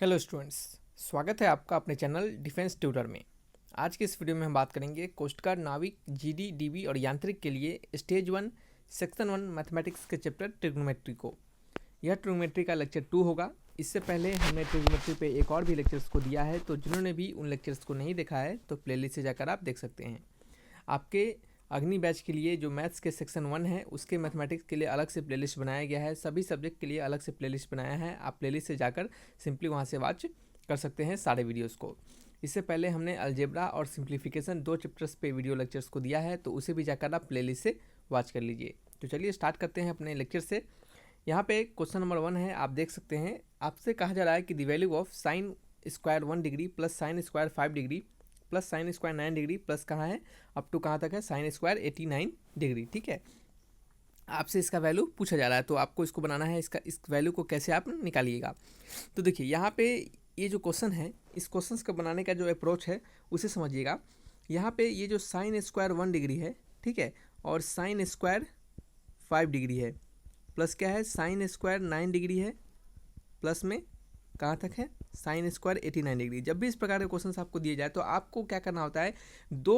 Hello students, स्वागत है आपका अपने चैनल डिफेंस ट्यूटर में। आज के इस वीडियो में हम बात करेंगे कोस्ट गार्ड, नाविक, जीडी, डीबी और यांत्रिक के लिए स्टेज 1 सेक्शन 1 मैथमेटिक्स के चैप्टर ट्रिग्नोमेट्री को। यह ट्रिग्नोमेट्री का लेक्चर 2 होगा। इससे पहले हमने ट्रिग्नोमेट्री पे एक और भी लेक्चर्स को दिया है, तो जिन्होंने भी उन लेक्चर्स को नहीं देखा है तो प्लेलिस्ट से जाकर आप देख सकते हैं। आपके अग्नि बैच के लिए जो मैथ्स के सेक्शन 1 है उसके मैथमेटिक्स के लिए अलग से प्लेलिस्ट बनाया गया है, सभी सब्जेक्ट के लिए अलग से प्लेलिस्ट बनाया है। आप प्लेलिस्ट से जाकर सिंपली वहाँ से वॉच कर सकते हैं सारे वीडियोस को। इससे पहले हमने अलजेब्रा और सिंप्लीफिकेशन 2 चैप्टर्स पे वीडियो लेक्चर्स को दिया है, तो उसे भी जाकर आप प्लेलिस्ट से वॉच कर लीजिए। तो चलिए स्टार्ट करते हैं अपने लेक्चर से। यहाँ पे क्वेश्चन नंबर 1 है, आप देख सकते हैं। आपसे कहा जा रहा है कि the value of sine square 1 degree plus sine square 5 degree plus sine square 9 degree plus कहाँ है, अप टू कहाँ तक है, साइन स्क्वायर 89 डिग्री। ठीक है, आपसे इसका वैल्यू पूछा जा रहा है, तो आपको इसको बनाना है। इस वैल्यू को कैसे आप निकालिएगा। तो देखिए यहाँ पे ये जो क्वेश्चन है, इस क्वेश्चन का बनाने का जो अप्रोच है उसे समझिएगा। यहाँ पे ये जो साइन स्क्वायर 1 डिग्री है, ठीक है, और साइन स्क्वायर 5 डिग्री है, प्लस क्या है, साइन स्क्वायर 9 डिग्री है, प्लस में कहाँ तक है, साइन स्क्वायर 89 डिग्री। जब भी इस प्रकार के क्वेश्चन आपको दिए जाए तो आपको क्या करना होता है, 2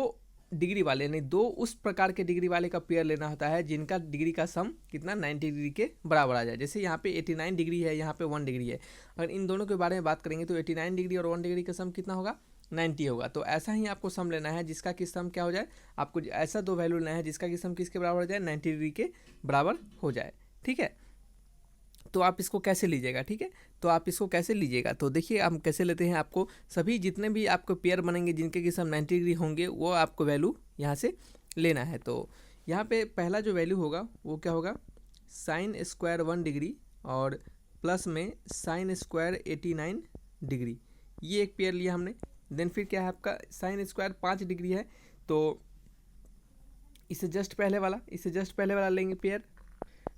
डिग्री वाले यानी 2 उस प्रकार के डिग्री वाले का पेयर लेना होता है जिनका डिग्री का सम कितना 90 डिग्री के बराबर आ जाए। जैसे यहाँ पे 89 डिग्री है, यहाँ पे 1 डिग्री है। अगर इन दोनों के बारे में बात करेंगे तो 89 डिग्री और 1 डिग्री का सम कितना होगा, 90 होगा। तो ऐसा ही आपको सम लेना है जिसका कि सम क्या हो जाए, आपको ऐसा 2 वैल्यू लेना है जिसका कि सम किसके बराबर हो जाए, 90 डिग्री के बराबर हो जाए। ठीक है, तो आप इसको कैसे लीजिएगा। ठीक है, तो आप इसको कैसे लीजिएगा, तो देखिए हम कैसे लेते हैं। आपको सभी जितने भी आपको पेयर बनेंगे जिनके कि सम 90 डिग्री होंगे वो आपको वैल्यू यहाँ से लेना है। तो यहाँ पे पहला जो वैल्यू होगा वो क्या होगा, साइन स्क्वायर 1 डिग्री और प्लस में साइन स्क्वायर 89 डिग्री, ये एक पेयर लिया हमने। देन फिर क्या है आपका, साइन स्क्वायर 5 डिग्री है, तो इससे जस्ट पहले वाला लेंगे पेयर।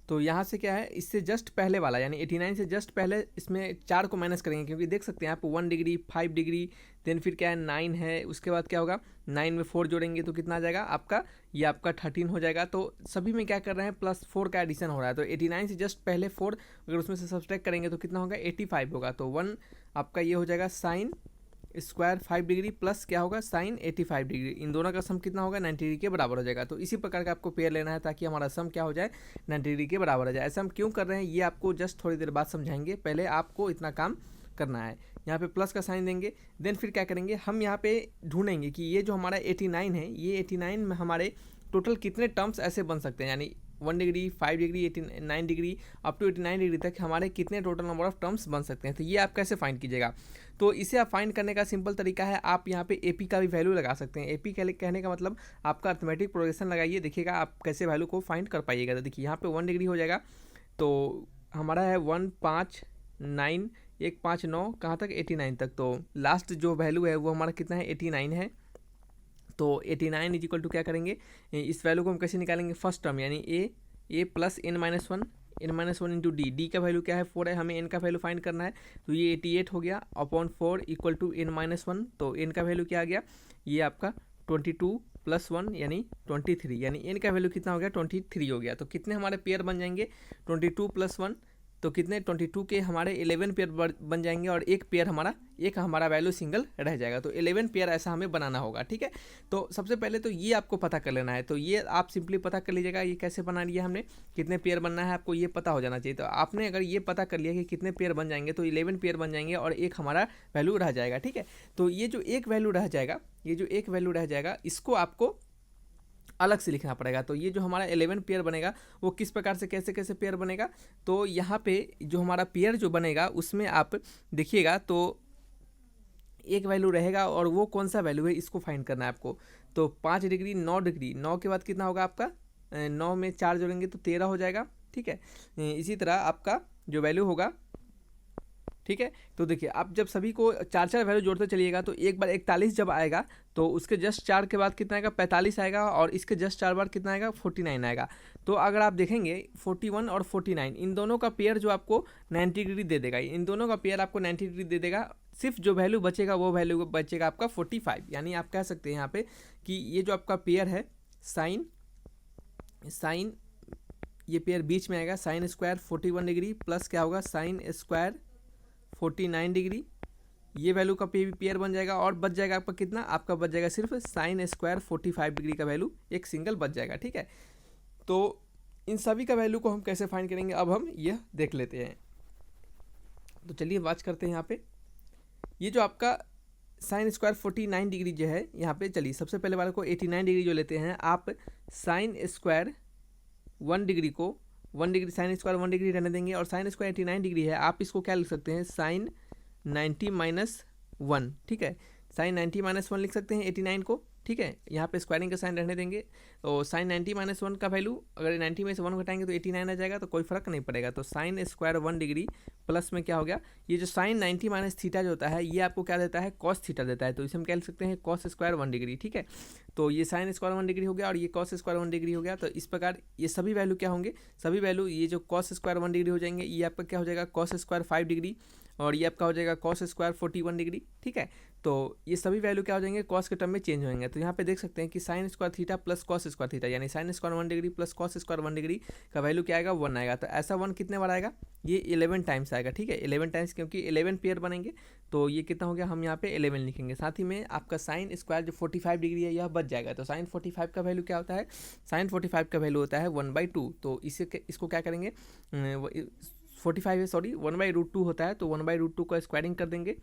तो यहाँ से क्या है, इससे जस्ट पहले वाला यानी 89 से जस्ट पहले इसमें 4 को माइनस करेंगे, क्योंकि देख सकते हैं आप 1 डिग्री 5 डिग्री, देन फिर क्या है 9 है, उसके बाद क्या होगा 9 में 4 जोड़ेंगे तो कितना आ जाएगा आपका, ये आपका 13 हो जाएगा। तो सभी में क्या कर रहे हैं, +4 का एडिशन हो रहा है। तो 89 से जस्ट पहले 4 अगर उसमें से सब्सट्रैक्ट करेंगे तो कितना होगा, 85 होगा। तो 1 आपका ये हो जाएगा साइन स्क्वायर 5 डिग्री प्लस क्या होगा, साइन 85 डिग्री। इन दोनों का सम कितना होगा, 90 डिग्री के बराबर हो जाएगा। तो इसी प्रकार का आपको पेयर लेना है ताकि हमारा सम क्या हो जाए, 90 डिग्री के बराबर हो जाए। ऐसा हम क्यों कर रहे हैं ये आपको जस्ट थोड़ी देर बाद समझाएंगे, पहले आपको इतना काम करना है। यहाँ पे प्लस का साइन देंगे, देन फिर क्या करेंगे, हम यहाँ पे ढूंढेंगे कि ये जो हमारा 89 है, ये 89 में हमारे टोटल कितने टर्म्स ऐसे बन सकते हैं, यानी 1 degree 5 degree 89 degree up to 89 degree तक हमारे कितने टोटल नंबर ऑफ टर्म्स बन सकते हैं। तो ये आप कैसे फाइंड कीजिएगा, तो इसे आप फाइंड करने का सिंपल तरीका है, आप यहाँ पे एपी का भी वैल्यू लगा सकते हैं। एपी कहने का मतलब आपका अर्थमेटिक प्रोग्रेशन लगाइए, देखिएगा आप कैसे वैल्यू को फाइंड कर पाइएगा। तो देखिए यहाँ पे 1 डिग्री हो जाएगा, तो हमारा है 1 5 9 1 5 9 कहाँ तक, 89 तक। तो लास्ट जो वैल्यू है वो हमारा कितना है, 89 है। तो 89 इज इक्वल टू क्या करेंगे, इस वैल्यू को हम कैसे निकालेंगे, फर्स्ट टर्म यानी ए प्लस n-1 इंटू डी का वैल्यू क्या है 4 है, हमें n का वैल्यू फाइंड करना है। तो ये 88 हो गया अपॉन 4 इक्वल टू n-1। तो n का वैल्यू क्या आ गया, ये आपका 22 प्लस 1 यानी 23, यानी n का वैल्यू कितना हो गया, 23 हो गया। तो कितने हमारे पेयर बन जाएंगे, 22 प्लस 1 तो कितने, 22 के हमारे 11 पेयर बन जाएंगे और एक हमारा वैल्यू सिंगल रह जाएगा। तो 11 पेयर ऐसा हमें बनाना होगा। ठीक है, तो सबसे पहले तो ये आपको पता कर लेना है। तो ये आप सिंपली पता कर लीजिएगा, ये कैसे बना लिया हमने, कितने पेयर बनना है आपको ये पता हो जाना चाहिए। तो आपने अगर ये पता कर लिया कि कितने पेयर बन जाएंगे तो 11 पेयर बन जाएंगे और एक हमारा वैल्यू रह जाएगा। ठीक है, तो ये जो एक वैल्यू रह जाएगा इसको आपको अलग से लिखना पड़ेगा। तो ये जो हमारा 11 पेयर बनेगा वो किस प्रकार से कैसे कैसे पेयर बनेगा, तो यहाँ पे जो हमारा पेयर जो बनेगा उसमें आप देखिएगा तो एक वैल्यू रहेगा और वो कौन सा वैल्यू है इसको फाइंड करना है आपको। तो 5 डिग्री 9 डिग्री, 9 के बाद कितना होगा आपका, 9 में 4 जोड़ेंगे तो 13 हो जाएगा। ठीक है, इसी तरह आपका जो वैल्यू होगा, ठीक है, तो देखिए आप जब सभी को 4 वैल्यू जोड़ते चलिएगा तो एक बार 41 जब आएगा तो उसके जस्ट 4 के बाद कितना आएगा, 45 आएगा और इसके जस्ट 4 बार कितना आएगा, 49 आएगा। तो अगर आप देखेंगे 41 और 49 इन दोनों का पेयर जो आपको 90 डिग्री दे देगा, इन दोनों का पेयर आपको 90 डिग्री दे देगा। सिर्फ जो वैल्यू बचेगा वो वैल्यू बचेगा आपका 45, यानी आप कह सकते हैं यहाँ पे कि ये जो आपका पेयर है साइन ये पेयर बीच में आएगा, साइन स्क्वायर 41 डिग्री प्लस क्या होगा, साइन स्क्वायर 49 डिग्री ये वैल्यू का पेयर बन जाएगा और बच जाएगा आपका कितना, आपका बच जाएगा सिर्फ साइन स्क्वायर 45 डिग्री का वैल्यू एक सिंगल बच जाएगा। ठीक है, तो इन सभी का वैल्यू को हम कैसे फाइंड करेंगे अब हम यह देख लेते हैं। तो चलिए वॉच करते हैं यहाँ पे। ये जो आपका साइन स्क्वायर 49 डिग्री जो है यहाँ पे, चलिए सबसे पहले वाले को 89 डिग्री जो लेते हैं आप, साइन स्क्वायर 1 डिग्री को 1 डिग्री साइन स्क्वायर 1 डिग्री रहने देंगे और साइन स्क्वायर 89 डिग्री है, आप इसको क्या लिख सकते हैं, साइन 90 माइनस 1। ठीक है, साइन 90 माइनस 1 लिख सकते हैं 89 को। ठीक है, यहाँ पे स्क्वायरिंग का साइन रहने देंगे। तो साइन 90 माइनस 1 का वैल्यू अगर 90 में से 1 घटाएंगे तो 89 आ जाएगा, तो कोई फर्क नहीं पड़ेगा। तो साइन स्क्वायर 1 डिग्री प्लस में क्या हो गया, ये जो साइन 90 माइनस थीटा जो होता है ये आपको क्या देता है, कॉस थीटा देता है, तो इसे हम क्या लिख सकते हैं, कॉस स्क्वायर 1 डिग्री। ठीक है, तो ये साइन स्क्वायर 1 डिग्री हो गया और ये कॉस स्क्वायर 1 डिग्री हो गया। तो इस प्रकार ये सभी वैल्यू क्या होंगे, सभी वैल्यू ये जो कॉस स्क्वायर 1 डिग्री हो जाएंगे, ये आपका क्या हो जाएगा, कॉस स्क्वायर 5 डिग्री और ये आपका हो जाएगा कॉस स्क्वायर 41 डिग्री। ठीक है, तो ये सभी वैल्यू क्या हो जाएंगे, कॉस के टर्म में चेंज होंगे। तो यहाँ पे देख सकते हैं कि sine square theta plus cos square theta यानी sine square 1 degree plus cos square 1 degree का वैल्यू क्या आएगा, 1 आएगा। तो ऐसा 1 कितने बार आएगा, ये 11 टाइम्स आएगा। ठीक है, 11 टाइम्स, क्योंकि 11 पेयर बनेंगे तो ये कितना हो गया, हम यहाँ पे 11 लिखेंगे। साथ ही में आपका साइन स्क्वायर जो 45 डिग्री है यह बच जाएगा। तो साइन 45 का वैल्यू क्या होता है, साइन 45 का वैल्यू होता है 1/2। तो इसको क्या करेंगे, 45 है सॉरी 1/√2 होता है, तो 1/√2 का स्क्वायरिंग कर देंगे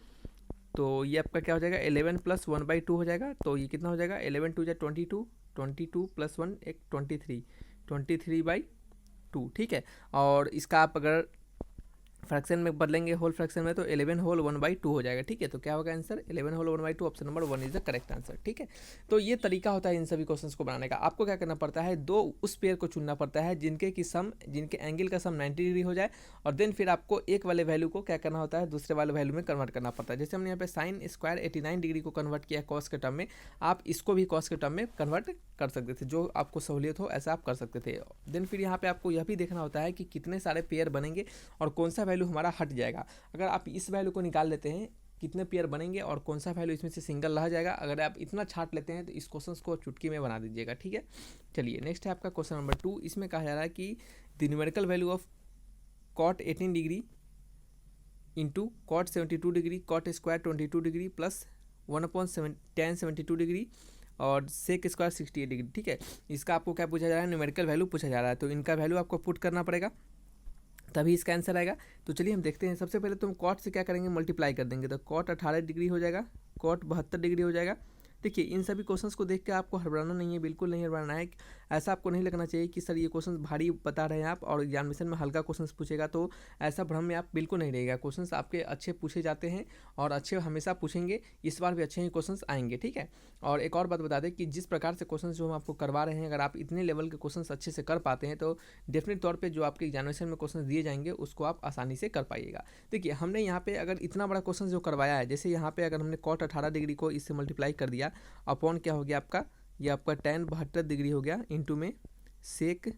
तो ये आपका क्या हो जाएगा, 11 प्लस 1/2 हो जाएगा। तो ये कितना हो जाएगा, 11 2 22, 22 प्लस 1 एक 23/2। ठीक है, और इसका आप अगर फ्रैक्शन में बदलेंगे होल फ्रैक्शन में तो 11 होल 1/2 हो जाएगा। ठीक है, तो क्या होगा answer, 11 whole 1/2, option number 1 is the correct answer. ठीक है, तो ये तरीका होता है इन सभी क्वेश्चंस को बनाने का। आपको क्या करना पड़ता है, दो उस पेयर को चुनना पड़ता है जिनके एंगल का सम 90 डिग्री हो जाए और देन फिर आपको एक वाले वैल्यू को क्या करना होता है, दूसरे वाले वैल्यू में कन्वर्ट करना पड़ता है। जैसे हमने यहाँ पे साइन स्क्वायर 89 डिग्री को कन्वर्ट किया कॉस के टर्म में, आप इसको भी कॉस के टर्म में कन्वर्ट कर सकते थे, जो आपको सहूलियत हो ऐसा आप कर सकते थे। देन फिर यहाँ पे आपको यह भी देखना होता है कि कितने सारे पेयर बनेंगे और कौन सा वैल्यू हमारा हट जाएगा। अगर आप इस वैल्यू को निकाल लेते हैं कितने पेयर बनेंगे और कौन सा वैल्यू इसमें से सिंगल रह जाएगा, अगर आप इतना छाट लेते हैं तो इस क्वेश्चन को चुटकी में बना दीजिएगा। ठीक है, चलिए नेक्स्ट है आपका क्वेश्चन नंबर 2। इसमें कहा जा रहा है कि the numerical value of cot 18 degree into cot 72 degree cot square 22 degree plus 1/tan 72 degree और सेक स्क्वायर 68 डिग्री। ठीक है, इसका आपको क्या पूछा जा रहा है, न्यूमेरिकल वैल्यू पूछा जा रहा है। तो इनका वैल्यू आपको पुट करना पड़ेगा तभी इसका आंसर आएगा। तो चलिए हम देखते हैं। सबसे पहले तो हम कॉट से क्या करेंगे, मल्टीप्लाई कर देंगे। तो कॉट 18 डिग्री हो जाएगा, कॉट 72 डिग्री हो जाएगा। देखिए इन सभी क्वेश्चंस को देख के आपको हड़बड़ाना नहीं है, बिल्कुल नहीं हड़बड़ाना है। ऐसा आपको नहीं लगना चाहिए कि सर ये क्वेश्चंस भारी बता रहे हैं आप और एग्जामिनेशन में हल्का क्वेश्चंस पूछेगा, तो ऐसा भ्रम में आप बिल्कुल नहीं रहेगा। क्वेश्चंस आपके अच्छे पूछे जाते हैं और अच्छे हमेशा पूछेंगे, इस बार भी अच्छे ही क्वेश्चंस आएंगे। ठीक है, और एक और बात बता दें कि जिस प्रकार से क्वेश्चंस जो हम आपको करवा रहे हैं, अगर आप इतने लेवल के क्वेश्चंस अच्छे से कर पाते हैं तो डेफिनेट तौर पर जो आपके एग्जामिनेशन में क्वेश्चन दिए जाएंगे उसको आप आसानी से कर पाइएगा। देखिए हमने यहाँ पे अगर इतना बड़ा क्वेश्चन जो करवाया है, जैसे यहाँ पे अगर हमने कॉट 18 डिग्री को इससे मल्टीप्लाई कर दिया अपॉन क्या हो गया आपका, ये आपका tan 72 डिग्री हो गया इंटू में सेक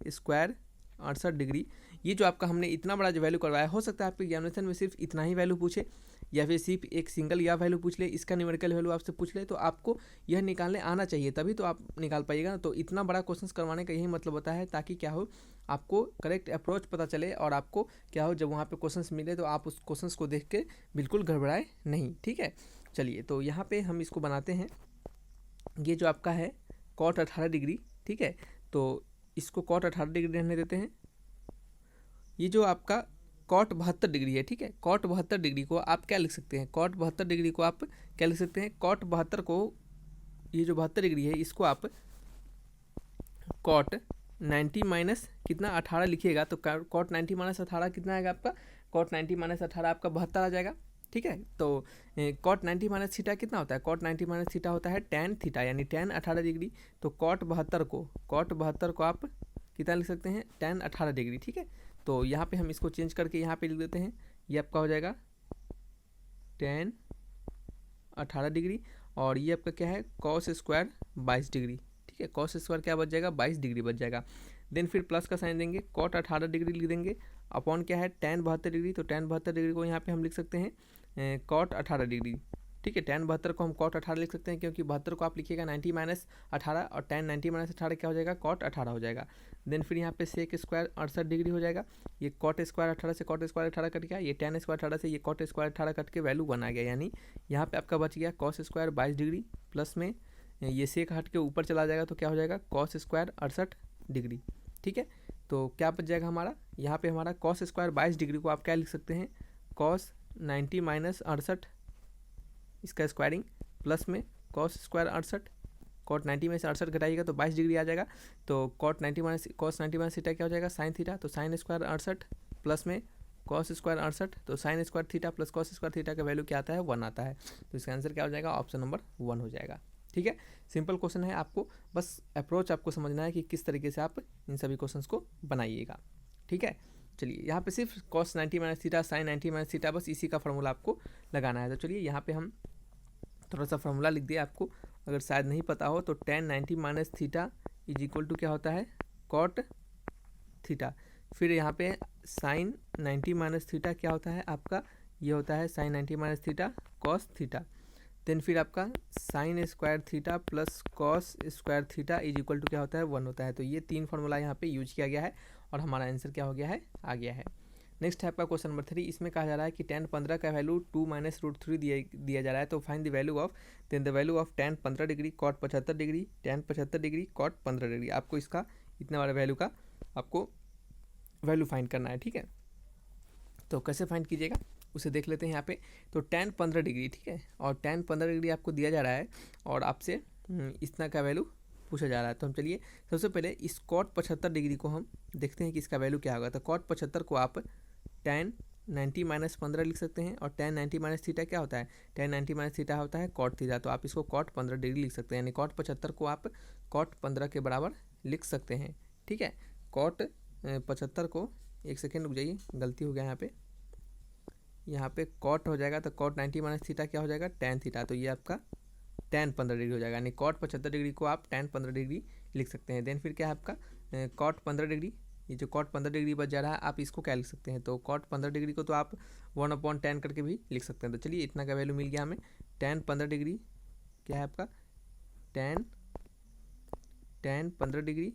स्क्वायर 68 डिग्री। ये जो आपका हमने इतना बड़ा जो वैल्यू करवाया, हो सकता है आपके एग्जामिनेशन में सिर्फ इतना ही वैल्यू पूछे या फिर सिर्फ एक सिंगल या वैल्यू पूछ ले, इसका न्यूमेरिकल वैल्यू आपसे पूछ ले, तो आपको यह निकालने आना चाहिए, तभी तो आप निकाल पाइएगा। तो इतना बड़ा क्वेश्चन करवाने का यही मतलब होता है, ताकि क्या हो, आपको करेक्ट अप्रोच पता चले और आपको क्या हो, जब वहाँ पे क्वेश्चंस मिले तो आप उस क्वेश्चंस को देख के बिल्कुल घबराए नहीं। ठीक है, चलिए तो यहाँ पे हम इसको बनाते हैं। ये जो आपका है कॉट 18 डिग्री, ठीक है, तो इसको कॉट 18 डिग्री रहने देते हैं। ये जो आपका कॉट 72 डिग्री है, ठीक है, कॉट 72 डिग्री को आप क्या लिख सकते हैं, कॉट 72 डिग्री को आप क्या लिख सकते हैं, कॉट 72 को, ये जो 72 डिग्री है इसको आप कॉट 90 माइनस कितना 18 लिखिएगा, तो कॉट 90 माइनस 18 कितना आएगा आपका, कॉट 90 माइनस 18 आपका 72 आ जाएगा। ठीक है, तो कॉट 90 माइनस थीटा कितना होता है, कॉट 90 माइनस थीटा होता है tan थीटा, यानी tan 18 डिग्री। तो कॉट 72 को आप कितना लिख सकते हैं, tan 18 डिग्री। ठीक है, तो यहाँ पे हम इसको चेंज करके यहाँ पे लिख देते हैं, ये आपका हो जाएगा tan 18 डिग्री और ये आपका क्या है, कॉस स्क्वायर 22 डिग्री। ठीक है, कॉस स्क्वायर क्या बच जाएगा, 22 डिग्री बच जाएगा। देन फिर प्लस का साइन देंगे, कॉट 18 डिग्री लिख देंगे अपॉन क्या है tan 72 डिग्री। तो tan 72 डिग्री को यहाँ पे हम लिख सकते हैं कॉट 18 डिग्री। ठीक है। tan 72 को हम cot 18 लिख सकते हैं, क्योंकि 72 को आप लिखिएगा 90 माइनस 18 और tan 90 माइनस 18 क्या हो जाएगा, cot 18 हो जाएगा। देन फिर यहाँ पे sec स्क्वायर 68 डिग्री हो जाएगा। ये cot स्क्वायर 18 से cot स्क्वायर 18 कट गया, ये tan स्क्वायर 18 से ये cot स्क्वायर 18 कट के वैल्यू 1 आ गया, यानी यहाँ पे आपका बच गया cos स्क्वायर 22 डिग्री प्लस में ये sec हट के ऊपर चला जाएगा तो क्या हो जाएगा cos स्क्वायर 68 डिग्री। ठीक है, तो क्या बच जाएगा हमारा, यहाँ पे हमारा cos स्क्वायर 22 डिग्री को आप क्या लिख सकते हैं, cos 90 माइनस 68 इसका स्क्वायरिंग प्लस में cos स्क्वायर 68, cot 90 में से 68 घटाइएगा तो 22 डिग्री आ जाएगा। तो cot 90 minus cos 90 minus theta क्या हो जाएगा, साइन थीटा, तो साइन स्क्वायर 68 प्लस में cos स्क्वायर 68, तो sine square theta plus cos square theta का वैल्यू क्या आता है, 1 आता है। तो इसका आंसर क्या हो जाएगा, ऑप्शन नंबर 1 हो जाएगा। ठीक है, सिंपल क्वेश्चन है, आपको बस अप्रोच आपको समझना है कि किस तरीके से आप इन सभी क्वेश्चंस को बनाइएगा। ठीक है, चलिए यहाँ पे सिर्फ cos 90 minus theta sine 90 minus theta बस इसी का फार्मूला आपको लगाना है। तो चलिए यहाँ पे हम थोड़ा सा फार्मूला लिख दिया, आपको अगर शायद नहीं पता हो तो tan 90 minus theta is equal to क्या होता है, cot थीटा। फिर यहाँ पे साइन 90 माइनस थीटा क्या होता है आपका, ये होता है sine 90 minus theta cos theta. Then फिर आपका sine square theta plus cos square theta is equal to क्या होता है, 1 होता है। तो ये 3 फार्मूला यहाँ पे यूज किया गया है और हमारा आंसर क्या हो गया है, आ गया है। नेक्स्ट है आपका क्वेश्चन नंबर 3, इसमें कहा जा रहा है कि tan 15 का वैल्यू 2 माइनस रूट 3 दिया जा रहा है। तो find the value of, then the value of tan 15 degree cot 75 degree tan 75 degree cot 15 degree. आपको इसका इतना बड़ा वैल्यू का आपको वैल्यू फाइंड करना है। ठीक है, तो कैसे फाइंड कीजिएगा उसे देख लेते हैं यहाँ पे। तो tan 15 डिग्री, ठीक है, और tan 15 डिग्री आपको दिया जा रहा है और आपसे इतना का वैल्यू पूछा जा रहा है। तो हम चलिए सबसे पहले इस cot 75 डिग्री को हम देखते हैं कि इसका वैल्यू क्या होगा। तो cot 75 को आप tan 90 माइनस 15 लिख सकते हैं, और tan 90 माइनस थीटा क्या होता है, tan 90 माइनस थीटा होता है cot थीटा। तो आप इसको cot 15 डिग्री लिख सकते हैं, यानी cot 75 को आप cot 15 के बराबर लिख सकते हैं। ठीक है, cot 75 को, एक सेकेंड रुक जाइए, गलती हो गया यहाँ पे cot हो जाएगा तो cot 90 माइनस थीटा क्या हो जाएगा, tan थीटा। तो ये आपका tan 15 डिग्री हो जाएगा, यानी cot 75 डिग्री को आप tan 15 डिग्री लिख सकते हैं। देन फिर क्या है आपका cot 15 डिग्री, ये जो cot 15 डिग्री बच जा रहा है आप इसको क्या लिख सकते हैं, तो cot 15 डिग्री को तो आप 1/10 करके भी लिख सकते हैं। तो चलिए इतना का वैल्यू मिल गया हमें। tan 15 डिग्री क्या है आपका, tan 15 डिग्री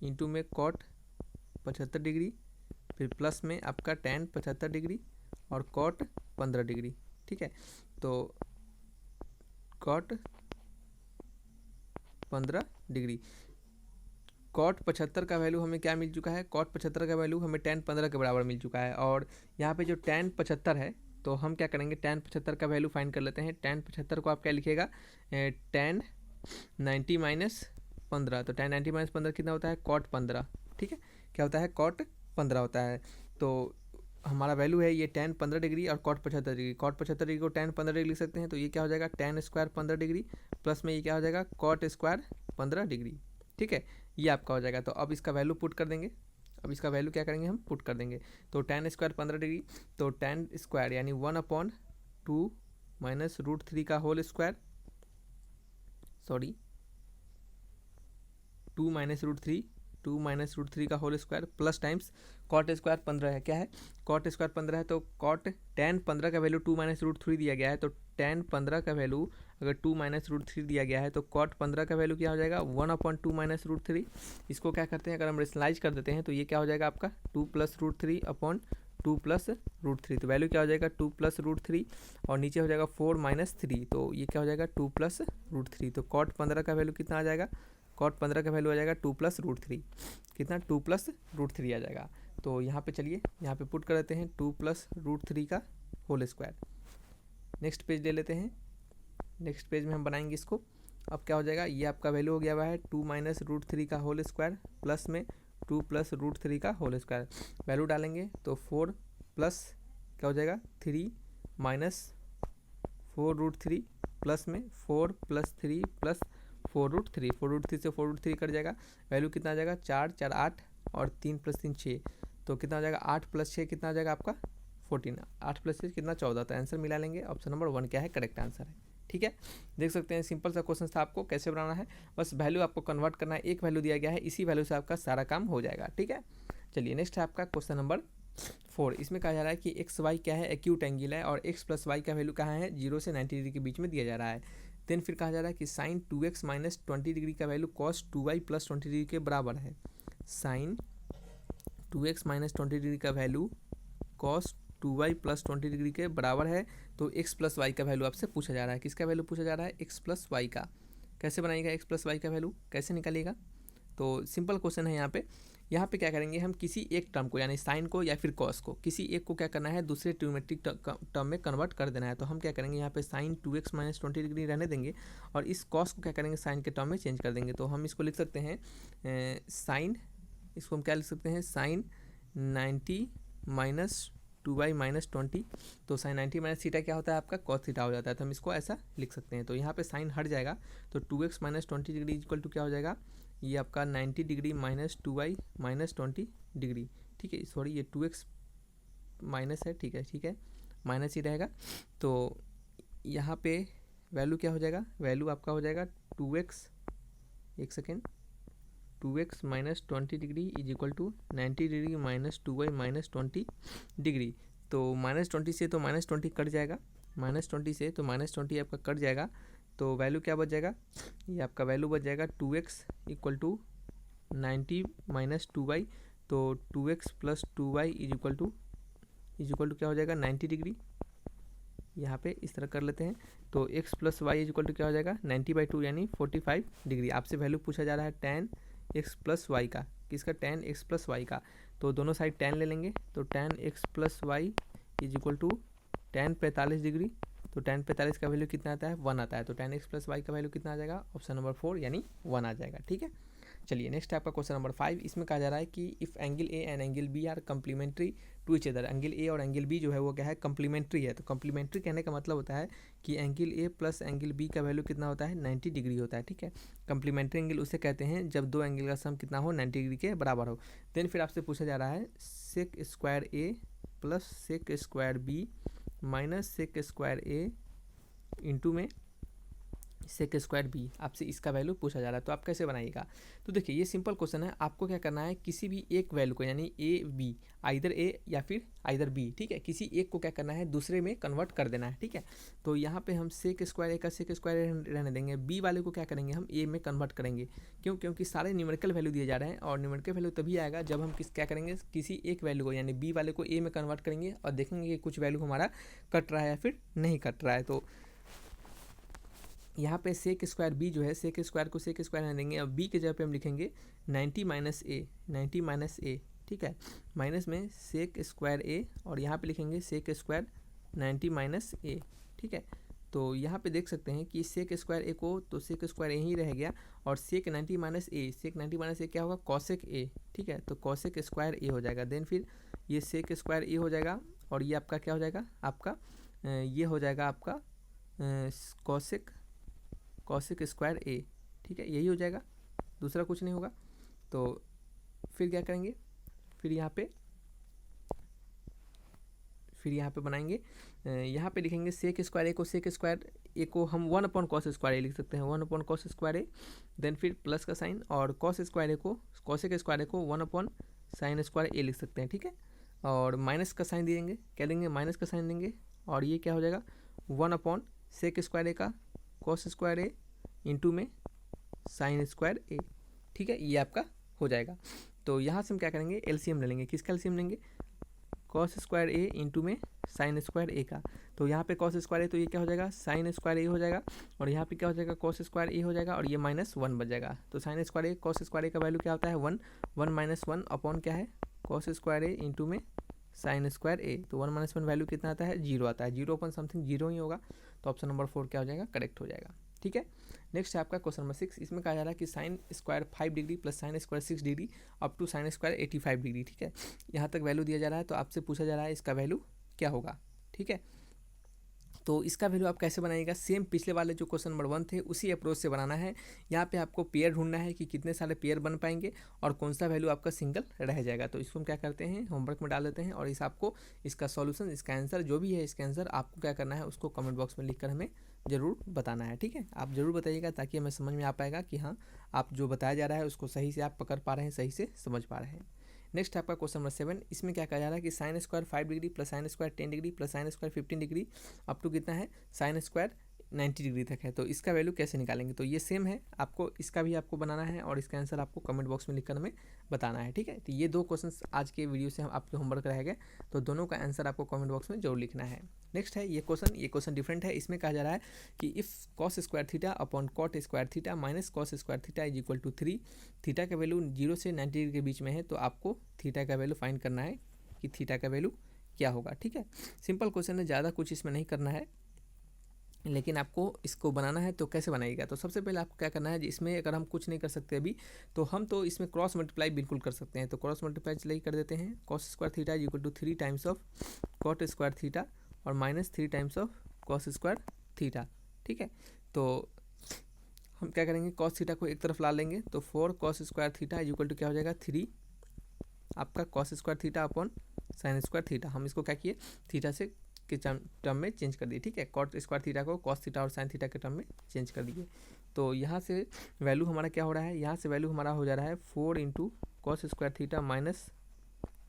इंटू में cot 75 डिग्री, फिर प्लस में आपका tan 75 डिग्री और cot 15 डिग्री। ठीक है, तो cot 15 डिग्री, cot 75 का वैल्यू हमें क्या मिल चुका है, cot 75 का वैल्यू हमें tan 15 के बराबर मिल चुका है। और यहाँ पे जो tan 75 है तो हम क्या करेंगे, tan 75 का वैल्यू फाइंड कर लेते हैं। tan 75 को आप क्या लिखिएगा, tan 90 माइनस 15। तो tan 90 माइनस 15 कितना होता है, cot 15। ठीक है, क्या होता है, cot 15 होता है। तो हमारा वैल्यू है ये tan 15 डिग्री और cot 75 डिग्री। cot 75 डिग्री को tan 15 डिग्री लिख सकते हैं, तो ये क्या हो जाएगा tan स्क्वायर 15 डिग्री प्लस में ये क्या हो जाएगा cot स्क्वायर 15 डिग्री। ठीक है, ये आपका हो जाएगा। तो अब इसका वैल्यू पुट कर देंगे, अब इसका वैल्यू क्या करेंगे, हम पुट कर देंगे। तो tan स्क्वायर 15 डिग्री, तो tan स्क्वायर यानी 1/2 माइनस रूट 3 का whole square, sorry 2 minus root 3 का whole square plus times cot square 15 है, क्या है cot स्क्वायर 15 है। तो cot tan 15 का वैल्यू 2 माइनस रूट 3 दिया गया है, तो tan 15 का वैल्यू अगर 2 माइनस रूट 3 दिया गया है तो cot 15 का वैल्यू क्या हो जाएगा, 1/2 माइनस रूट 3। इसको क्या करते हैं, अगर हम रेशनलाइज कर देते हैं तो ये क्या हो जाएगा आपका 2 plus root 3 upon 2 plus root 3। तो वैल्यू क्या हो जाएगा 2 प्लस रूट 3 और नीचे हो जाएगा 4 माइनस 3, तो ये क्या हो जाएगा 2 प्लस रूट 3। तो cot 15 का वैल्यू कितना आ जाएगा, cot 15 का वैल्यू आ जाएगा 2 प्लस रूट 3, कितना 2 प्लस रूट 3 आ जाएगा। तो यहाँ पे चलिए यहाँ पे पुट कर देते हैं 2 प्लस रूट 3 का होल स्क्वायर। नेक्स्ट पेज ले लेते हैं, नेक्स्ट पेज में हम बनाएंगे इसको। अब क्या हो जाएगा, ये आपका वैल्यू हो गया हुआ है 2 माइनस रूट 3 का होल स्क्वायर प्लस में 2 प्लस रूट 3 का होल स्क्वायर। वैल्यू डालेंगे तो 4 प्लस क्या हो जाएगा 3 माइनस 4 रूट 3 प्लस में 4 प्लस 3 प्लस 4 रूट 3, 4 रूट 3 से 4 रूट 3 कट जाएगा। वैल्यू कितना आ जाएगा 4 4 8 और 3 प्लस 3 6, तो कितना हो जाएगा 8 प्लस 6 कितना आ जाएगा आपका 14, 8 प्लस 6 कितना 14। तो आंसर मिला लेंगे, ऑप्शन नंबर 1 क्या है, करेक्ट आंसर है। ठीक है, देख सकते हैं सिंपल सा क्वेश्चन था, आपको कैसे बनाना है, बस वैल्यू आपको कन्वर्ट करना है। एक वैल्यू दिया गया है, इसी वैल्यू से आपका सारा काम हो जाएगा। ठीक है, चलिए नेक्स्ट है आपका क्वेश्चन नंबर 4 इसमें कहा जा रहा है कि एक्स वाई क्या है, एक्यूट एंगल है, और एक्स प्लस वाई का वैल्यू कहाँ है, 0 से 90 डिग्री के बीच में दिया जा रहा है। देन फिर कहा जा रहा है कि साइन 2x माइनस 20 डिग्री का value cos 2y plus 20 degree के बराबर है। साइन 2x माइनस 20 डिग्री का value cos 2y plus 20 degree के बराबर है। तो x प्लस वाई का वैल्यू आपसे पूछा जा रहा है। किसका वैल्यू पूछा जा रहा है, x प्लस वाई का। कैसे बनाइएगा x प्लस वाई का वैल्यू, कैसे निकालिएगा? तो सिंपल क्वेश्चन है यहाँ पे क्या करेंगे, हम किसी एक टर्म को यानी साइन को या फिर कॉस को, किसी एक को क्या करना है दूसरे ट्रिग्नोमेट्रिक टर्म में कन्वर्ट कर देना है। तो हम क्या करेंगे, यहाँ पे साइन 2x माइनस 20 डिग्री रहने देंगे और इस कॉस को क्या करेंगे, साइन के टर्म में चेंज कर देंगे। तो हम इसको लिख सकते हैं साइन, इसको हम क्या लिख सकते हैं, साइन 90 माइनस 2y माइनस 20। तो साइन 90 माइनस थीटा क्या होता है आपका, कॉस थीटा हो जाता है। तो हम इसको ऐसा लिख सकते हैं। तो यहाँ पे साइन हट जाएगा, तो 2x minus 20 degree equal to क्या हो जाएगा, ये आपका 90 degree minus 2y minus 20 degree. ठीक है, सॉरी ये 2x माइनस है, ठीक है, माइनस ही रहेगा। तो यहाँ पे वैल्यू क्या हो जाएगा, वैल्यू आपका हो जाएगा 2x, एक second, 2x minus 20 degree is equal to 90 degree minus 2y minus 20 degree. तो माइनस 20 से तो माइनस 20 कट जाएगा, माइनस 20 से तो माइनस 20 आपका कट जाएगा। तो वैल्यू क्या बच जाएगा, ये आपका वैल्यू बच जाएगा 2x equal to 90 minus 2y। तो 2x plus 2y is equal to क्या हो जाएगा, 90 डिग्री। यहाँ पे इस तरह कर लेते हैं। तो x plus y is equal to क्या हो जाएगा, 90/2 यानी 45 डिग्री। आपसे वैल्यू पूछा जा रहा है tan x प्लस वाई का, किसका, tan x प्लस वाई का। तो दोनों साइड tan ले लेंगे। तो tan x plus y is equal to tan 45 degree. तो tan 45 का वैल्यू कितना आता है, 1 आता है। तो tan x प्लस वाई का वैल्यू कितना आ जाएगा, ऑप्शन नंबर 4 यानी 1 आ जाएगा। ठीक है, चलिए नेक्स्ट है आपका क्वेश्चन नंबर 5। इसमें कहा जा रहा है कि if angle A and angle B are complementary to each other. Angle A और एंगल बी जो है वो क्या है, कंप्लीमेंट्री है। तो कंप्लीमेंट्री कहने का मतलब होता है कि angle A plus angle B का वैल्यू कितना होता है, 90 डिग्री होता है। ठीक है, कंप्लीमेंट्री एंगल उसे कहते हैं जब दो एंगल का सम कितना हो, 90 डिग्री के बराबर हो। देन फिर आपसे पूछा जा रहा है sec square A plus sec square B minus sec square A into में सेक स्क्वायर बी, आपसे इसका वैल्यू पूछा जा रहा है। तो आप कैसे बनाइएगा, तो देखिए ये सिंपल क्वेश्चन है। आपको क्या करना है, किसी भी एक वैल्यू को यानी ए बी, आइदर ए या फिर आइदर बी, ठीक है, किसी एक को क्या करना है दूसरे में कन्वर्ट कर देना है। ठीक है, तो यहाँ पे हम सेक स्क्वायर ए का सेक स्क्वायर रहने देंगे, बी वाले को क्या करेंगे, हम ए में कन्वर्ट करेंगे। क्योंकि सारे न्यूमेरिकल वैल्यू दिए जा रहे हैं और न्यूमेरिकल वैल्यू तभी आएगा जब हम क्या करेंगे, किसी एक वैल्यू को यानी बी वाले को ए में कन्वर्ट करेंगे और देखेंगे कि कुछ वैल्यू हमारा कट रहा है या फिर नहीं कट रहा है। तो यहाँ पे सेक स्क्वायर बी जो है, सेक स्क्वायर को सेक स्क्वायर रहने देंगे। अब बी के जगह पे हम लिखेंगे 90 माइनस ए, 90 माइनस ए, ठीक है, माइनस में सेक स्क्वायर ए और यहाँ पे लिखेंगे सेक स्क्वायर 90 माइनस ए। ठीक है, तो यहाँ पे देख सकते हैं कि सेक स्क्वायर ए को तो सेक स्क्वायर ए ही रह गया और सेक 90 माइनस ए, सेक 90 माइनस ए क्या होगा, कॉसेक ए। ठीक है, तो कॉसेक स्क्वायर ए हो जाएगा। देन फिर ये सेक स्क्वायर ए हो जाएगा और ये आपका क्या हो जाएगा, आपका ये हो जाएगा आपका कॉसेक स्क्वायर ए। ठीक है, यही हो जाएगा, दूसरा कुछ नहीं होगा। तो फिर क्या करेंगे, फिर यहाँ पे बनाएंगे, यहाँ पे लिखेंगे सेक स्क्वायर ए को, सेक स्क्वायर ए को हम 1 कॉस स्क्वायर ए लिख सकते हैं, 1 कॉस स्क्वायर ए। देन फिर प्लस का साइन और कॉस स्क्वायर ए को, कॉसेक स्क्वायर ए को 1 साइन स्क्वायर ए लिख सकते हैं। ठीक है, और माइनस का साइन देंगे, क्या देंगे, माइनस का साइन देंगे और ये क्या हो जाएगा, 1 सेक स्क्वायर ए का कॉस स्क्वायर ए इंटू में साइन स्क्वायर ए। ठीक है, ये आपका हो जाएगा। तो यहाँ से हम क्या करेंगे, एलसीएम ले लेंगे। किसका एलसीएम लेंगे, कॉस स्क्वायर ए इंटू में साइन स्क्वायर ए का। तो यहाँ पे कॉस स्क्वायर ए तो ये क्या हो जाएगा, साइन स्क्वायर ए हो जाएगा और यहाँ पे क्या हो जाएगा, कॉस स्क्वायर ए हो जाएगा और ये -1 बच जाएगा। तो साइन स्क्वायर ए कॉस स्क्वायर ए का वैल्यू क्या होता है, 1 -1 अपॉन क्या है, कॉस स्क्वायर ए इंटू में साइन स्क्वायर ए। तो 1 - 1 वैल्यू कितना आता है, 0 आता है। 0 अपॉन समथिंग 0 ही होगा। तो ऑप्शन नंबर 4 क्या हो जाएगा, करेक्ट हो जाएगा। ठीक है, नेक्स्ट है आपका क्वेश्चन नंबर 6। इसमें कहा जा रहा है कि sine square 5 degree plus sine square 6 degree up to sine square 85 degree. ठीक है, यहाँ तक वैल्यू दिया जा रहा है। तो आपसे पूछा जा रहा है इसका वैल्यू क्या होगा। ठीक है, तो इसका वैल्यू आप कैसे बनाइएगा, सेम पिछले वाले जो क्वेश्चन नंबर 1 थे उसी अप्रोच से बनाना है। यहाँ पे आपको पेयर ढूंढना है कि कितने सारे पेयर बन पाएंगे और कौन सा वैल्यू आपका सिंगल रह जाएगा। तो इसको हम क्या करते हैं, होमवर्क में डाल देते हैं और इस आपको इसका सॉल्यूशन, इसका आंसर जो भी है, इसका आंसर आपको क्या करना है, उसको कमेंट बॉक्स में लिखकर हमें ज़रूर बताना है। ठीक है, आप ज़रूर बताइएगा ताकि हमें समझ में आ पाएगा कि हाँ, आप जो बताया जा रहा है उसको सही से आप पकड़ पा रहे हैं, सही से समझ पा रहे हैं। नेक्स्ट है आपका क्वेश्चन नंबर 7। इसमें क्या कहा जा रहा है कि sine square 5 degree plus sine square 10 degree plus sine square 15 degree up to कितना है साइन स्क्वायर 90 डिग्री तक है। तो इसका वैल्यू कैसे निकालेंगे, तो ये सेम है, आपको इसका भी आपको बनाना है और इसका आंसर आपको कमेंट बॉक्स में लिखकर हमें बताना है, ठीक है। तो ये 2 क्वेश्चंस आज के वीडियो से हम आपके होमवर्क रहेगा, तो दोनों का आंसर आपको कमेंट बॉक्स में जरूर लिखना है। नेक्स्ट है ये क्वेश्चन डिफरेंट है। इसमें कहा जा रहा है कि if cos square theta upon cot square theta minus cos square theta is equal to 3, theta का वैल्यू 0 से 90 डिग्री के बीच में है, तो आपको थीटा का वैल्यू फाइंड करना है कि थीटा का वैल्यू क्या होगा, ठीक है। सिंपल क्वेश्चन है, ज़्यादा कुछ इसमें नहीं करना है, लेकिन आपको इसको बनाना है। तो कैसे बनाइएगा, तो सबसे पहले आपको क्या करना है, इसमें अगर हम कुछ नहीं कर सकते अभी, तो हम तो इसमें क्रॉस मल्टीप्लाई बिल्कुल कर सकते हैं। तो क्रॉस मल्टीप्लाई चलिए कर देते हैं। Cos square theta is equal to 3 times of cot square theta और minus 3 times of cos square theta, ठीक है। तो हम क्या करेंगे, कॉस थीटा को एक तरफ ला लेंगे, तो 4 cos square theta is equal to क्या हो जाएगा 3 आपका cos square theta upon sine square theta. हम इसको क्या किए, थीटा से के टर्म में चेंज कर दिए, ठीक है। कॉट स्क्वायर थीटा को कॉस थीटा और साइन थीटा के टर्म में चेंज कर दिए। तो यहाँ से वैल्यू हमारा क्या हो रहा है, यहाँ से वैल्यू हमारा हो जा रहा है 4 into cos square theta minus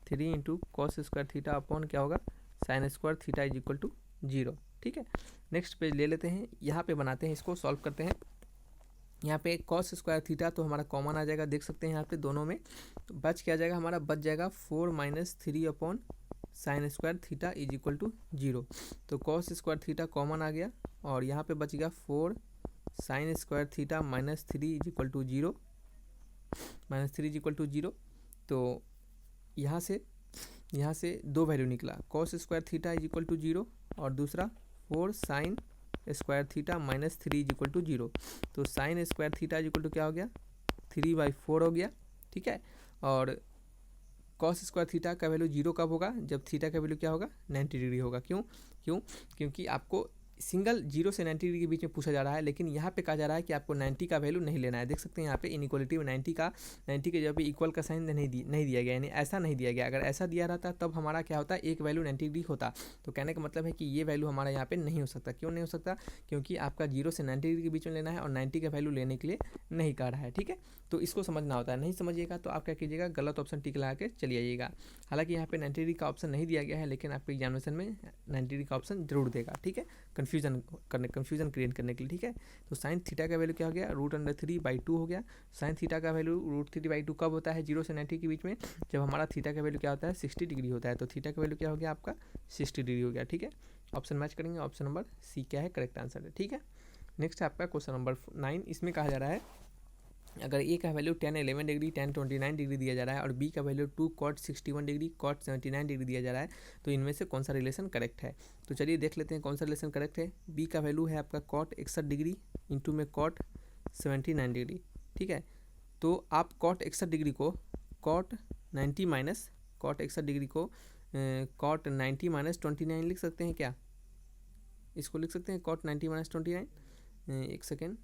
3 into cos square theta upon क्या होगा sine square theta is equal to 0, ठीक है। नेक्स्ट पेज ले लेते हैं, यहाँ पे बनाते हैं, इसको सॉल्व करते हैं। यहाँ पे कॉस स्क्वायर थीटा तो हमारा कॉमन आ जाएगा, देख सकते हैं यहाँ पे दोनों में। तो बच क्या जाएगा हमारा, बच जाएगा 4 minus 3 upon sine square theta is equal to 0। तो कॉस स्क्वायर थीटा कॉमन आ गया और यहाँ पे बच गया 4 sine square theta minus 3 is equal to 0, minus 3 is equal to 0। तो यहाँ से 2 वैल्यू निकला, cos square theta is equal to 0 और दूसरा 4 sine square theta minus 3 is equal to 0। तो sine square theta is equal to क्या हो गया 3/4 हो गया, ठीक है। और कॉस स्क्वायर थीटा का वैल्यू 0 कब होगा, जब थीटा का वैल्यू क्या होगा 90 डिग्री होगा। क्योंकि आपको सिंगल 0 से 90 डिग्री के बीच में पूछा जा रहा है, लेकिन यहाँ पे कहा जा रहा है कि आपको 90 का वैल्यू नहीं लेना है। देख सकते हैं यहाँ पे इनइक्वालिटी में 90 के जगह पे इक्वल का साइन नहीं दिया गया, यानी ऐसा नहीं दिया गया। अगर ऐसा दिया रहता तब हमारा क्या होता, एक वैल्यू 90 डिग्री होता। तो कहने का मतलब है कि ये वैल्यू हमारा यहाँ पे नहीं हो सकता। क्यों नहीं हो सकता, क्योंकि आपका 0 से 90 डिग्री के बीच में लेना है और 90 का वैल्यू लेने के लिए नहीं कह रहा है, ठीक है। तो इसको समझना होता है, नहीं समझिएगा तो आप क्या कीजिएगा, गलत ऑप्शन टिक लगा के चली आइएगा। हालांकि यहाँ पे 90 डिग्री का ऑप्शन नहीं दिया गया है, लेकिन आपके एग्जामिनेशन में 90 डिग्री का ऑप्शन जरूर देगा, ठीक है, कन्फ्यूजन क्रिएट करने के लिए, ठीक है। तो साइन थीटा का वैल्यू क्या हो गया, √3/2 हो गया। साइन थीटा का वैल्यू √3/2 कब होता है, 0 से 90 के बीच में, जब हमारा थीटा का वैल्यू क्या होता है 60 डिग्री होता है। तो थीटा का वैल्यू क्या हो गया आपका 60 डिग्री हो गया, ठीक है। ऑप्शन मैच करेंगे, ऑप्शन नंबर सी क्या है करेक्ट आंसर है, ठीक है। नेक्स्ट है आपका क्वेश्चन नंबर 9। इसमें कहा जा रहा है अगर ए का वैल्यू 10 11 डिग्री 10 29 डिग्री दिया जा रहा है और बी का value 2 cot 61 degree cot 79 degree दिया जा रहा है, तो इनमें से कौन सा रिलेशन करेक्ट है। तो चलिए देख लेते हैं कौन सा रिलेशन करेक्ट है। बी का वैल्यू है आपका cot 61 डिग्री इंटू में cot 79 डिग्री, ठीक है। तो आप cot 61 डिग्री को cot 90 माइनस cot 61 डिग्री को cot 90 माइनस 29 लिख सकते हैं क्या, इसको लिख सकते हैं cot 90 माइनस 29, एक सेकेंड,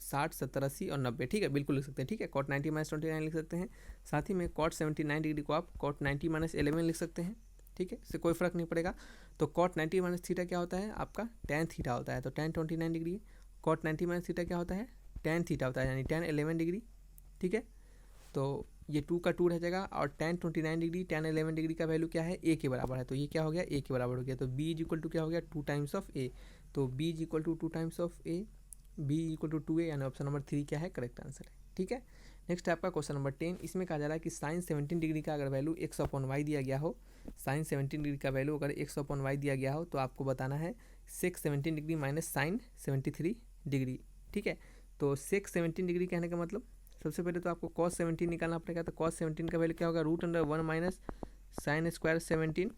60 70 80 और 90, ठीक है, बिल्कुल लिख सकते हैं, ठीक है। cot 90 माइनस 29 लिख सकते हैं। साथ ही में cot 79 डिग्री को आप cot 90 माइनस 11 लिख सकते हैं, ठीक है, इससे कोई फर्क नहीं पड़ेगा। तो cot 90 माइनस थीटा क्या होता है आपका tan थीटा होता है। तो tan 29 degree cot 90 minus theta क्या होता है tan थीटा होता है, यानी tan 11 डिग्री, ठीक है। तो ये 2 का 2 रह जाएगा और tan 29 डिग्री tan 11 डिग्री का वैल्यू क्या है a के बराबर है। तो ये क्या हो गया a के बराबर हो गया। तो b इज इक्वल टू क्या हो गया 2 टाइम्स ऑफ a। तो b is equal to 2 times of a, b equal to 2a, यानी ऑप्शन नंबर 3 क्या है करेक्ट आंसर है, ठीक है। नेक्स्ट है आपका क्वेश्चन नंबर 10। इसमें कहा जा रहा है कि साइन 17 डिग्री का अगर वैल्यू x अपॉन वाई दिया गया हो, साइन 17 डिग्री का वैल्यू अगर x अपॉन वाई दिया गया हो, तो आपको बताना है sec 17 degree minus sine 73 degree, ठीक है। तो सेक 17 डिग्री कहने का मतलब सबसे पहले तो आपको cos 17 निकालना पड़ेगा। तो cos 17 का वैल्यू क्या होगा √1 माइनस साइन स्क्वायर 17,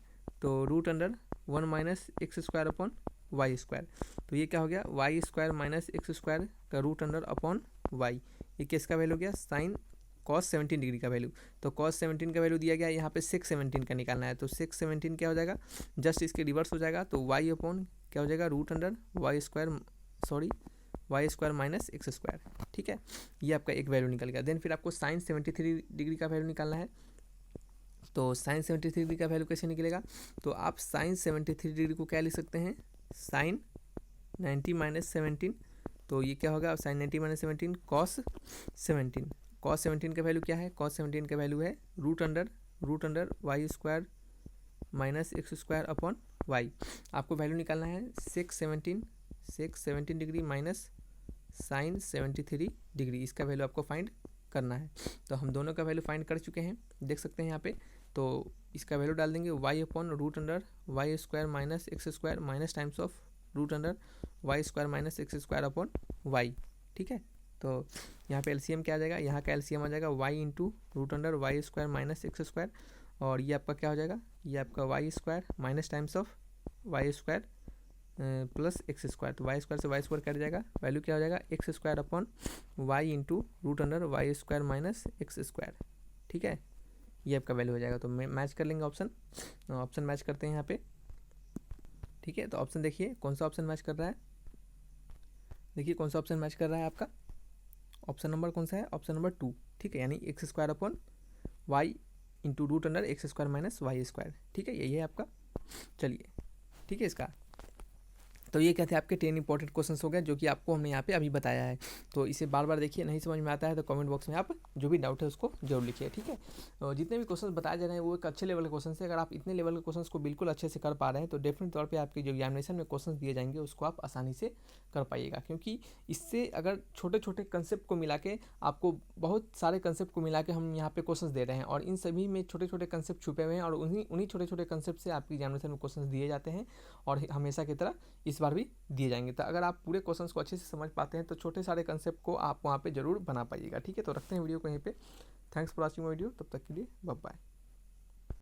तो √1 minus x square upon y square. तो ये क्या हो गया y square minus x square का √अंडर अपॉन वाई। ये किसका वैल्यू हो गया साइन cos 17 डिग्री का वैल्यू। तो cos 17 का वैल्यू दिया गया, यहाँ पे सेक 17 का निकालना है। तो सेक 17 क्या हो जाएगा, जस्ट इसके रिवर्स हो जाएगा। तो वाई अपॉन क्या हो जाएगा y square minus x square, ठीक है। ये आपका एक वैल्यू निकल गया। देन फिर आपको साइन 73 डिग्री का वैल्यू निकालना है। तो साइन 73 डिग्री का वैल्यू कैसे निकलेगा, तो आप साइन 73 डिग्री को क्या लिख सकते हैं साइन 90 माइनस 17। तो ये क्या होगा साइन 90 माइनस 17 cos 17, कॉस 17 का वैल्यू क्या है, कॉस 17 का वैल्यू है root under y square minus x square upon y. आपको वैल्यू निकालना है sec 17 degree minus sine 73 degree, इसका वैल्यू आपको फाइंड करना है। तो हम दोनों का वैल्यू फाइंड कर चुके हैं, देख सकते हैं यहाँ पे। तो इसका वैल्यू डाल देंगे y upon root under y square minus x square minus times of root under y square minus x square upon y. ठीक है, तो यहाँ पे एलसीएम क्या आ जाएगा, यहाँ का एलसीएम आ जाएगा y into root under y square minus x square, और ये आपका क्या हो जाएगा, ये आपका y square minus times of y square plus x square. तो वाई स्क्वायर से वाई स्क्वायर कट जाएगा, वैल्यू क्या हो जाएगा x square upon y into root under y square minus x square. ठीक है, ये आपका वैल्यू हो जाएगा। तो मैच कर लेंगे ऑप्शन मैच करते हैं यहाँ पे। ठीक है, तो ऑप्शन देखिए कौन सा ऑप्शन मैच कर रहा है, देखिए कौन सा ऑप्शन मैच कर रहा है आपका, ऑप्शन नंबर कौन सा है, ऑप्शन नंबर 2। ठीक है, यानी x square upon y into root under x square minus y square. ठीक है, यही है आपका। चलिए ठीक है, इसका तो ये क्या थे आपके 10 इंपॉर्टेंट क्वेश्चंस हो गए जो कि आपको हमने यहाँ पे अभी बताया है। तो इसे बार बार देखिए, नहीं समझ में आता है तो कमेंट बॉक्स में आप जो भी डाउट है उसको जरूर लिखिए। ठीक है, तो जितने भी क्वेश्चंस बताए जा रहे हैं वो एक अच्छे लेवल के क्वेश्चन है। अगर आप इतने लेवल के क्वेश्चंस को बिल्कुल अच्छे से कर पा रहे हैं तो डेफिनेट तौर पर आपके जो एग्जामिनेशन में क्वेश्चन दिए जाएंगे उसको आप आसानी से कर पाइएगा। क्योंकि इससे अगर छोटे छोटे कंसेप्ट को मिला के, आपको बहुत सारे कंसेप्ट को मिला के हम यहाँ पे क्वेश्चन दे रहे हैं और इन सभी में छोटे छोटे कंसेप्ट छुपे हुए हैं और उन्हीं छोटे छोटे कंसेप्ट से आपकी एग्जामिनेशन में क्वेश्चन दिए जाते हैं और हमेशा की तरह इस बार भी दिए जाएंगे। तो अगर आप पूरे क्वेश्चंस को अच्छे से समझ पाते हैं तो छोटे सारे कंसेप्ट को आप वहाँ पे जरूर बना पाइएगा। ठीक है, तो रखते हैं वीडियो को यहीं पे। Thanks for watching my video, तब तक के लिए बाय बाय।